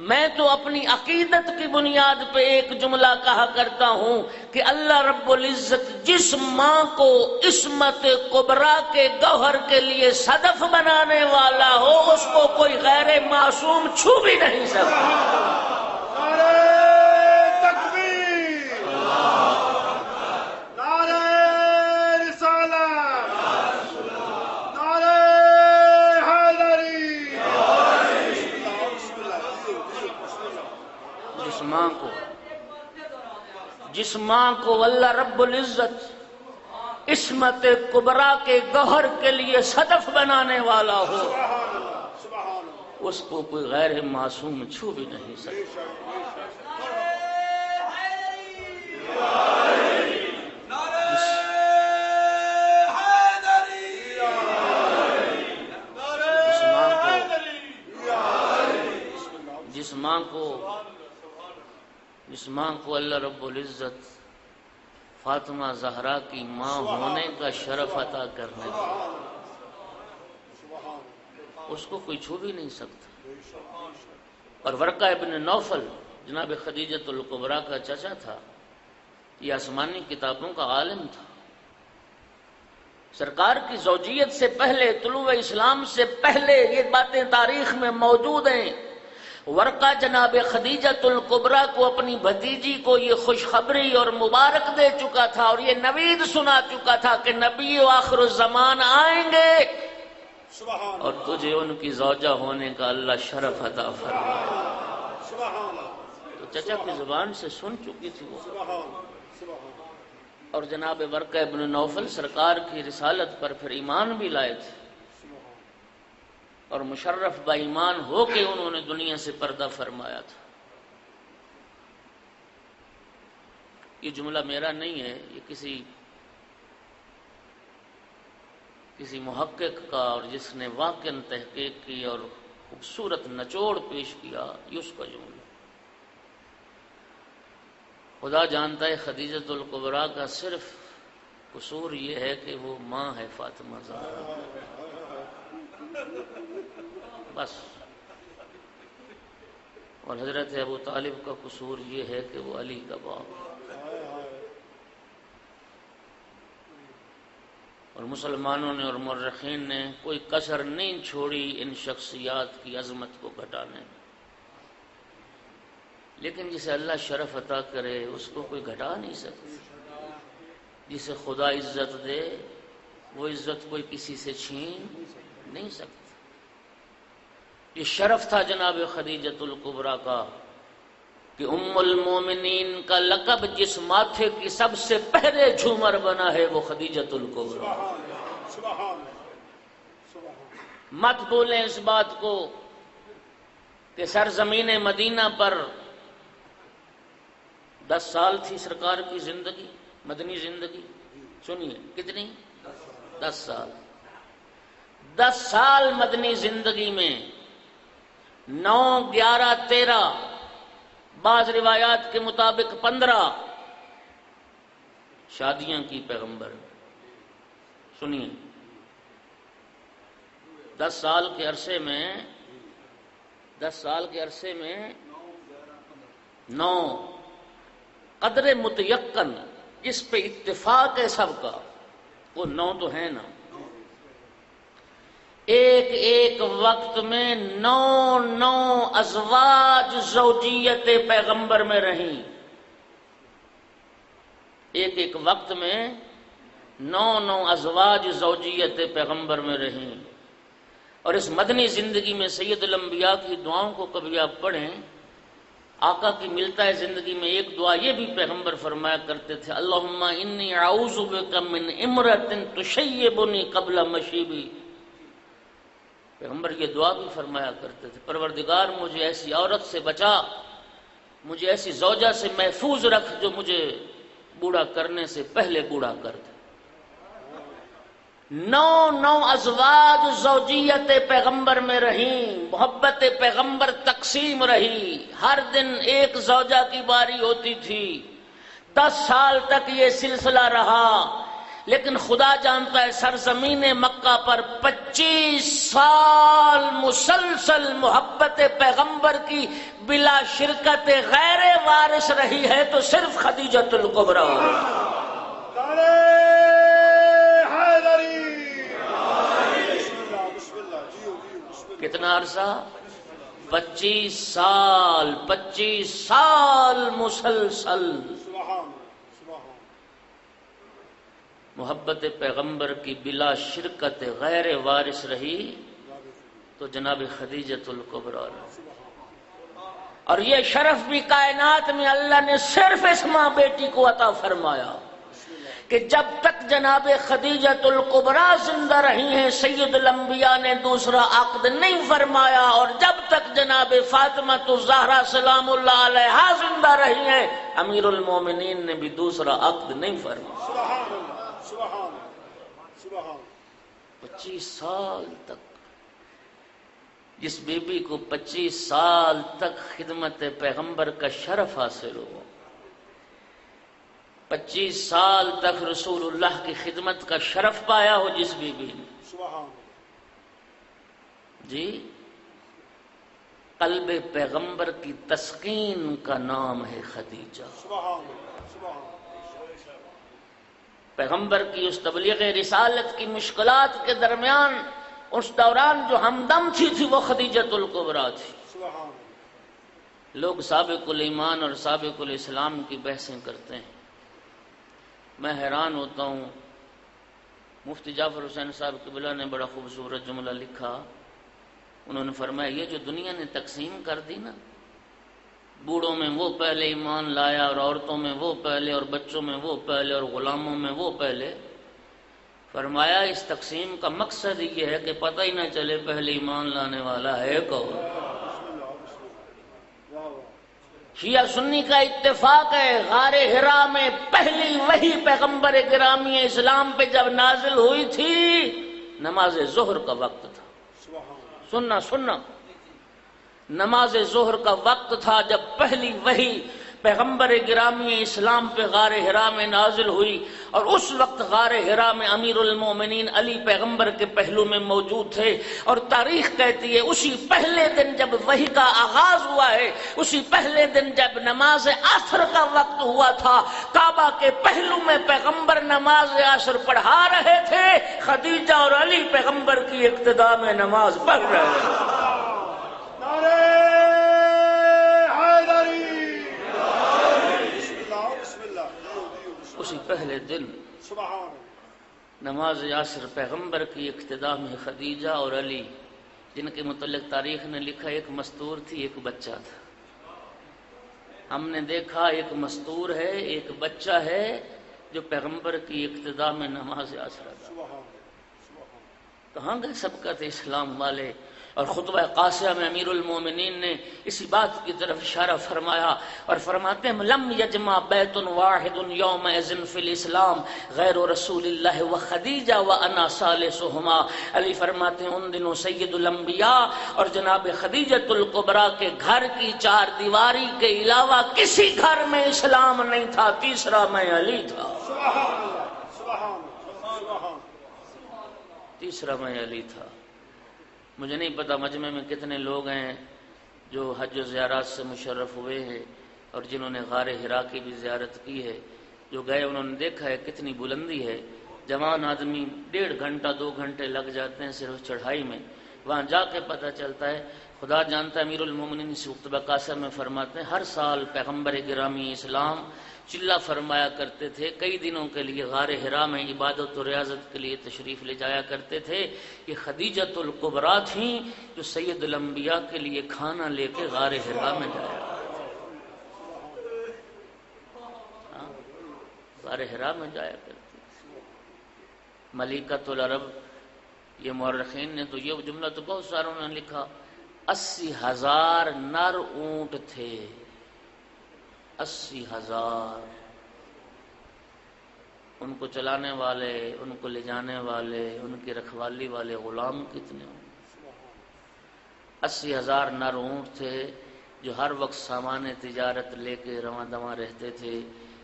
میں تو اپنی عقیدت کی بنیاد پہ ایک جملہ کہا کرتا ہوں کہ اللہ رب العزت جس ماں کو عصمت کبریٰ کے گوہر کے لیے صدف بنانے والا ہو اس کو کوئی غیر معصوم چھو بھی نہیں سکتا۔ جس ماں کو اللہ رب العزت عصمت کبریٰ کے گوہر کے لیے صدف بنانے والا ہو اس کو کوئی غیر معصوم چھو بھی نہیں سکتا۔ جس ماں کو اللہ رب العزت فاطمہ زہرا کی ماں ہونے کا شرف عطا کرنے کا اس کو کوئی چھو بھی نہیں سکتا۔ اور ورقہ ابن نوفل جناب خدیجۃ الکبریٰ کا چچا تھا، یہ آسمانی کتابوں کا عالم تھا، سرکار کی زوجیت سے پہلے، طلوع اسلام سے پہلے یہ باتیں تاریخ میں موجود ہیں۔ ورقہ جناب خدیجۃ الکبریٰ کو اپنی بھتیجی کو یہ خوشخبری اور مبارک دے چکا تھا اور یہ نوید سنا چکا تھا کہ نبی آخر الزمان آئیں گے اور تجھے ان کی زوجہ ہونے کا اللہ شرف عطا فرمائے۔ تو چچا کی زبان سے سن چکی تھی وہ، اور جناب ورقہ ابن نوفل سرکار کی رسالت پر پھر ایمان بھی لائے تھے، اور مشرف با ایمان ہو کے انہوں نے دنیا سے پردہ فرمایا تھا۔ یہ جملہ میرا نہیں ہے، یہ کسی محقق کا، اور جس نے واقعاً تحقیق کی اور خوبصورت نچوڑ پیش کیا، یہ اس کا جملہ۔ خدا جانتا ہے خدیجۃ الکبریٰ کا صرف قصور یہ ہے کہ وہ ماں ہے فاطمہ زہرا، بس۔ اور حضرت ابو طالب کا قصور یہ ہے کہ وہ علی کا باپ، اور مسلمانوں نے اور مورخین نے کوئی کسر نہیں چھوڑی ان شخصیات کی عظمت کو گھٹانے میں، لیکن جسے اللہ شرف عطا کرے اس کو کوئی گھٹا نہیں سکتا۔ جسے خدا عزت دے وہ عزت کوئی کسی سے چھین نہیں سکتا۔ یہ شرف تھا جناب خدیجۃ الکبریٰ کا کہ ام المومنین کا لقب جس ماتھے کی سب سے پہلے جھومر بنا ہے وہ خدیجۃ الکبریٰ۔ مت بولیں اس بات کو کہ سرزمین مدینہ پر 10 سال تھی سرکار کی زندگی، مدنی زندگی، سنیے کتنی؟ 10 سال۔ 10 سال مدنی زندگی میں 9، 11، 13، بعض روایات کے مطابق 15 شادیاں کی پیغمبر۔ سنیے 10 سال کے عرصے میں 9 قدر متیقن جس پہ اتفاق ہے سب کا، وہ 9 تو ہے نا، ایک وقت میں 9 ازواج زوجیت پیغمبر میں رہیں، ایک وقت میں 9 ازواج زوجیت پیغمبر میں رہیں۔ اور اس مدنی زندگی میں سید الانبیاء کی دعاؤں کو کبھی آپ پڑھیں، آقا کی ملتا ہے زندگی میں ایک دعا یہ بھی پیغمبر فرمایا کرتے تھے، اللہم انی اعوذ بک من امرأۃ تشیبنی قبل مشیبی۔ پیغمبر یہ دعا بھی فرمایا کرتے تھے، پروردگار مجھے ایسی عورت سے بچا، مجھے ایسی زوجہ سے محفوظ رکھ جو مجھے بوڑھا کرنے سے پہلے بوڑھا کر دے۔ 9 ازواج زوجیت پیغمبر میں رہیں، محبت پیغمبر تقسیم رہی، ہر دن ایک زوجہ کی باری ہوتی تھی۔ 10 سال تک یہ سلسلہ رہا، لیکن خدا جانتا ہے سرزمین مکہ پر 25 سال مسلسل محبت پیغمبر کی بلا شرکت غیر وارث رہی ہے تو صرف خدیجۃ الکبریٰ کتنا عرصہ 25 سال 25 سال مسلسل محبت پیغمبر کی بلا شرکت غیر وارث رہی تو جناب خدیجۃ الکبریٰ، اور یہ شرف بھی کائنات میں اللہ نے صرف اس ماں بیٹی کو عطا فرمایا کہ جب تک جناب خدیجۃ الکبریٰ زندہ رہی ہیں سید الانبیاء نے دوسرا عقد نہیں فرمایا، اور جب تک جناب فاطمہ الزہرا سلام اللہ علیہا زندہ رہی ہیں امیر المومنین نے بھی دوسرا عقد نہیں فرمایا۔ 25 سال تک جس بی بی کو 25 سال تک خدمت پیغمبر کا شرف حاصل ہو، 25 سال تک رسول اللہ کی خدمت کا شرف پایا ہو جس بی بی نے، جی قلب پیغمبر کی تسکین کا نام ہے خدیجہ۔ پیغمبر کی اس تبلیغ رسالت کی مشکلات کے درمیان اس دوران جو ہمدم تھی وہ خدیجۃ الکبریٰ تھی۔ لوگ سابق الایمان اور سابق الاسلام کی بحثیں کرتے ہیں، میں حیران ہوتا ہوں۔ مفتی جعفر حسین صاحب قبلہ نے بڑا خوبصورت جملہ لکھا، انہوں نے فرمایا یہ جو دنیا نے تقسیم کر دی نا، بوڑھوں میں وہ پہلے ایمان لایا اور عورتوں میں وہ پہلے اور بچوں میں وہ پہلے اور غلاموں میں وہ پہلے، فرمایا اس تقسیم کا مقصد یہ ہے کہ پتہ ہی نہ چلے پہلے ایمان لانے والا ہے کون۔ شیعہ سنی کا اتفاق ہے، غار حرا میں پہلی وحی پیغمبر گرامی اسلام پہ جب نازل ہوئی تھی نماز ظہر کا وقت تھا۔ سننا نماز ظہر کا وقت تھا جب پہلی وحی پیغمبر گرامی اسلام پہ غار حرا میں نازل ہوئی، اور اس وقت غار حرا میں امیر المومنین علی پیغمبر کے پہلو میں موجود تھے، اور تاریخ کہتی ہے اسی پہلے دن جب وحی کا آغاز ہوا ہے، اسی پہلے دن جب نماز عصر کا وقت ہوا تھا، کعبہ کے پہلو میں پیغمبر نماز عصر پڑھا رہے تھے، خدیجہ اور علی پیغمبر کی اقتداء میں نماز پڑھ رہے تھے۔ اسی پہلے دن نماز عصر پیغمبر کی اقتداء میں خدیجہ اور علی، جن کے متعلق تاریخ نے لکھا ایک مستور تھی ایک بچہ تھا۔ ہم نے دیکھا ایک مستور ہے ایک بچہ ہے جو پیغمبر کی اقتداء میں نماز عصر ادا۔ کہاں گئے سبقت اسلام والے؟ اور خطبہ قاسیہ میں امیر المومنین نے اسی بات کی طرف اشارہ فرمایا اور فرماتے ہیں لم یجمع بیت واحد یومئذ فی الاسلام غیر رسول اللہ و خدیجہ و انا ثالثہما۔ علی فرماتے ہیں ان دنوں سید الانبیاء اور جناب خدیجۃ الکبریٰ کے گھر کی چار دیواری کے علاوہ کسی گھر میں اسلام نہیں تھا، تیسرا میں علی تھا۔ تیسرا میں علی تھا۔ مجھے نہیں پتا مجمع میں کتنے لوگ ہیں جو حج و زیارات سے مشرف ہوئے ہیں اور جنہوں نے غار حرا کی بھی زیارت کی ہے، جو گئے انہوں نے دیکھا ہے کتنی بلندی ہے۔ جوان آدمی 1.5 گھنٹہ 2 گھنٹے لگ جاتے ہیں صرف چڑھائی میں، وہاں جا کے پتہ چلتا ہے۔ خدا جانتا ہے امیر المومنین اس خطبہ قاسیہ میں فرماتے ہیں ہر سال پیغمبر گرامی اسلام چلہ فرمایا کرتے تھے، کئی دنوں کے لیے غار حرا میں عبادت و ریاضت کے لیے تشریف لے جایا کرتے تھے۔ یہ خدیجۃ الکبریٰ تھیں جو سید الانبیاء کے لیے کھانا لے کے غار حرا میں جایا، غار حرا میں جایا کرتے تھے۔ ملکۃ العرب، یہ مورخین نے تو یہ جملہ تو بہت ساروں نے لکھا، 80,000 نر اونٹ تھے، 80,000۔ ان کو چلانے والے، ان کو لے جانے والے، ان کی رکھوالی والے غلام کتنے ہوں؟ 80,000 نر اونٹ تھے جو ہر وقت سامان تجارت لے کے رواں دواں رہتے تھے۔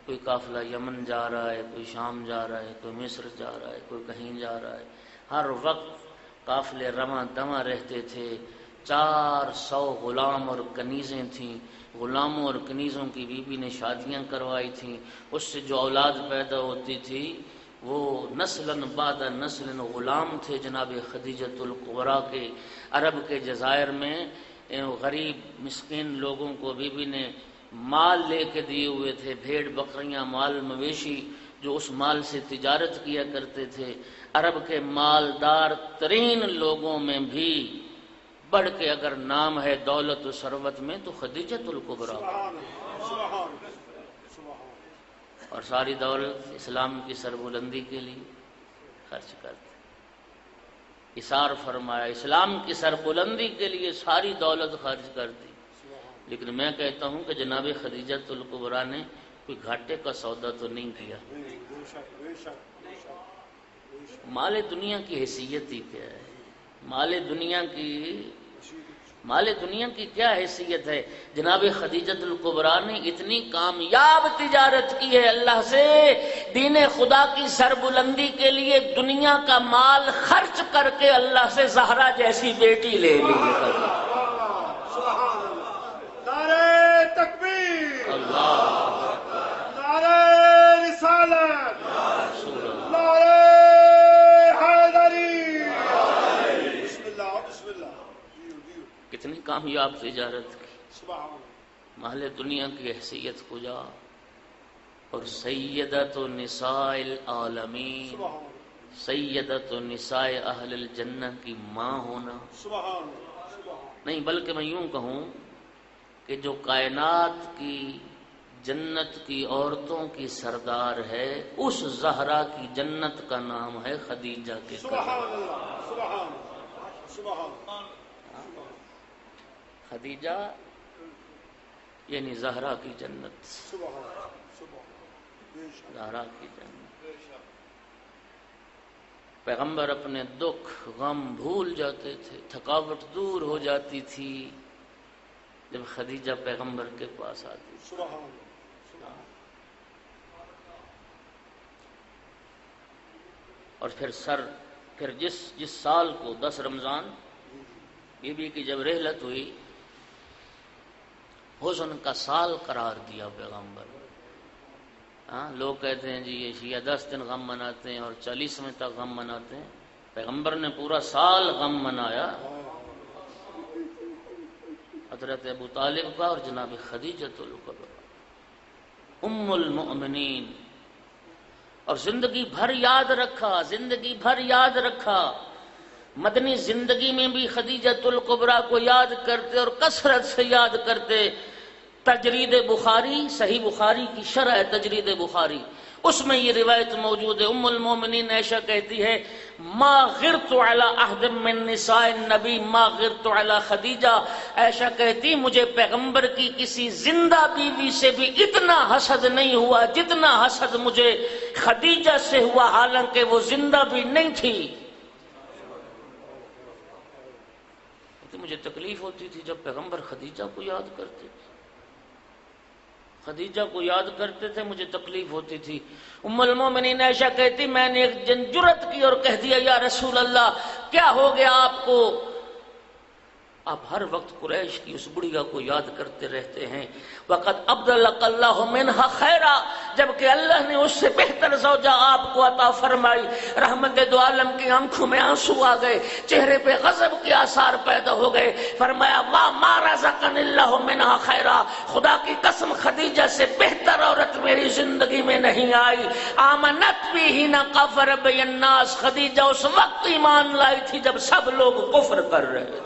کوئی قافلہ یمن جا رہا ہے، کوئی شام جا رہا ہے، کوئی مصر جا رہا ہے، کوئی کہیں جا رہا ہے، ہر وقت قافلے رواں دواں رہتے تھے۔ 400 غلام اور کنیزیں تھیں، غلاموں اور کنیزوں کی بیوی نے شادیاں کروائی تھیں، اس سے جو اولاد پیدا ہوتی تھی وہ نسلاً بعد نسل غلام تھے جناب خدیجۃ الکبریٰ کے۔ عرب کے جزائر میں غریب مسکین لوگوں کو بیوی نے مال لے کے دیے ہوئے تھے، بھیڑ بکریاں، مال مویشی، جو اس مال سے تجارت کیا کرتے تھے۔ عرب کے مالدار ترین لوگوں میں بھی بڑھ کے اگر نام ہے دولت و ثروت میں تو خدیجۃ الکبریٰ، اور ساری دولت اسلام کی سربلندی کے لیے خرچ کرتے، اثار فرمایا اسلام کی سربلندی کے لیے ساری دولت خرچ کرتی۔ لیکن میں کہتا ہوں کہ جناب خدیجۃ الکبریٰ نے کوئی گھاٹے کا سودا تو نہیں کیا۔ مال دنیا کی حیثیت ہی کیا ہے؟ مال دنیا کی کیا حیثیت ہے؟ جناب خدیجۃ الکبریٰ نے اتنی کامیاب تجارت کی ہے اللہ سے، دین خدا کی سربلندی کے لیے دنیا کا مال خرچ کر کے اللہ سے زہرا جیسی بیٹی لے لی۔ نعرہ تکبیر، اللہ، نعرہ رسالت، نعرہ حیدری، بسم اللہ بسم اللہ۔ کتنی کامیاب تجارت کی، سبحان اللہ، مال دنیا کی حیثیت کو جا، اور سیدۃ نساء العالمین، سبحان اللہ، سیدۃ نساء اہل الجنہ کی ماں ہونا سبحان اللہ، سبحان نہیں، بلکہ میں یوں کہوں کہ جو کائنات کی جنت کی عورتوں کی سردار ہے، اس زہرا کی جنت کا نام ہے خدیجہ کے اللہ، سبحان اللہ، سبحان اللہ، سبحان اللہ، خدیجہ یعنی زہرا کی جنت، سبحان اللہ، سبحان اللہ، بے شک، زہرا کی جنت۔ بے شک، پیغمبر اپنے دکھ غم بھول جاتے تھے، تھکاوٹ دور ہو جاتی تھی جب خدیجہ پیغمبر کے پاس آتی تھی۔ سبحان اللہ، سبحان اللہ، اور پھر جس سال کو 10 رمضان بی بی کی جب رحلت ہوئی، حزن کا سال قرار دیا پیغمبر۔ ہاں، لوگ کہتے ہیں جی یہ شیعہ 10 دن غم مناتے ہیں اور 40ویں تک غم مناتے ہیں، پیغمبر نے پورا سال غم منایا، حضرت ابو طالب کا اور جناب خدیجۃ الکبریٰ ام المؤمنین، اور زندگی بھر یاد رکھا، مدنی زندگی میں بھی خدیجۃ الکبریٰ کو یاد کرتے اور کثرت سے یاد کرتے۔ تجرید بخاری، صحیح بخاری کی شرح تجرید بخاری، اس میں یہ روایت موجود ہے۔ ام المومنین عائشہ کہتی ہے ما غرت علی احد من نساء النبی ما غرت علی خدیجہ، عائشہ کہتی مجھے پیغمبر کی کسی زندہ بیوی سے بھی اتنا حسد نہیں ہوا جتنا حسد مجھے خدیجہ سے ہوا، حالانکہ وہ زندہ بھی نہیں تھی۔ مجھے تکلیف ہوتی تھی جب پیغمبر خدیجہ کو یاد کرتے تھے، خدیجہ کو یاد کرتے تھے، مجھے تکلیف ہوتی تھی۔ ام المومنین عائشہ کہتی میں نے ایک دن جرأت کی اور کہہ دیا یا رسول اللہ کیا ہو گیا آپ کو؟ آپ ہر وقت قریش کی اس بڑھیا کو یاد کرتے رہتے ہیں۔ وقد ابدلک اللہ منہا خیرا، جبکہ اللہ نے اس سے بہتر زوجہ آپ کو عطا فرمائی۔ رحمت دو عالم کی آنکھوں میں آنسو آ گئے، چہرے پہ غضب کے آثار پیدا ہو گئے۔ فرمایا ما رزقنی اللہ منہا خیرا، خدا کی قسم خدیجہ سے بہتر عورت میری زندگی میں نہیں آئی۔ آمنت بھی ہی نہ کفر بی الناس، خدیجہ اس وقت ایمان لائی تھی جب سب لوگ کفر کر رہے تھے۔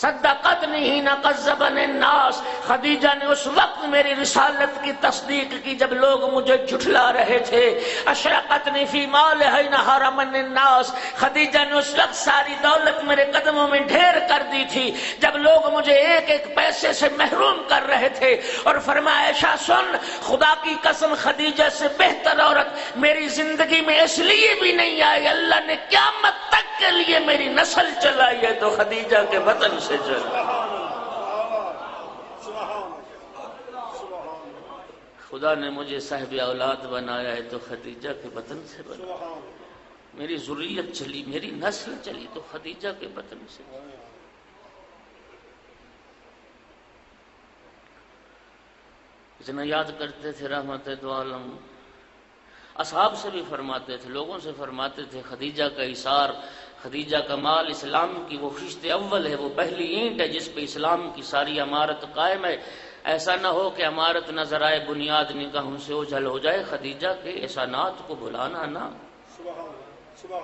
صدقتنی حین کذبنی الناس، خدیجہ نے اس وقت میری رسالت کی تصدیق کی جب لوگ مجھے جھٹلا رہے تھے۔ اشرقتنی فی مالہا حین حرمنی الناس، خدیجہ نے اس وقت ساری دولت میرے قدموں میں ڈھیر کر دی تھی جب لوگ مجھے ایک ایک پیسے سے محروم کر رہے تھے۔ اور فرمایا عائشہ سن، خدا کی قسم خدیجہ سے بہتر عورت میری زندگی میں اس لیے بھی نہیں آئی، اللہ نے قیامت تک کے لیے میری نسل چلائی ہے تو خدیجہ کے وطن سے چل۔ خدا نے مجھے صاحب اولاد بنایا ہے تو خدیجہ کے بطن سے بنا، سبحان میری ذریت چلی، میری نسل چلی تو خدیجہ کے بطن سے۔ اتنا یاد کرتے تھے رحمت دو عالم، اصحاب سے بھی فرماتے تھے، لوگوں سے فرماتے تھے خدیجہ کا ایثار، خدیجہ کا مال اسلام کی وہ خشت اول ہے، وہ پہلی اینٹ ہے جس پہ اسلام کی ساری عمارت قائم ہے۔ ایسا نہ ہو کہ عمارت نظر آئے، بنیاد نگاہوں سے اوجھل ہو جائے، خدیجہ کے احسانات کو بھلانا نہ۔ سبحان سبحان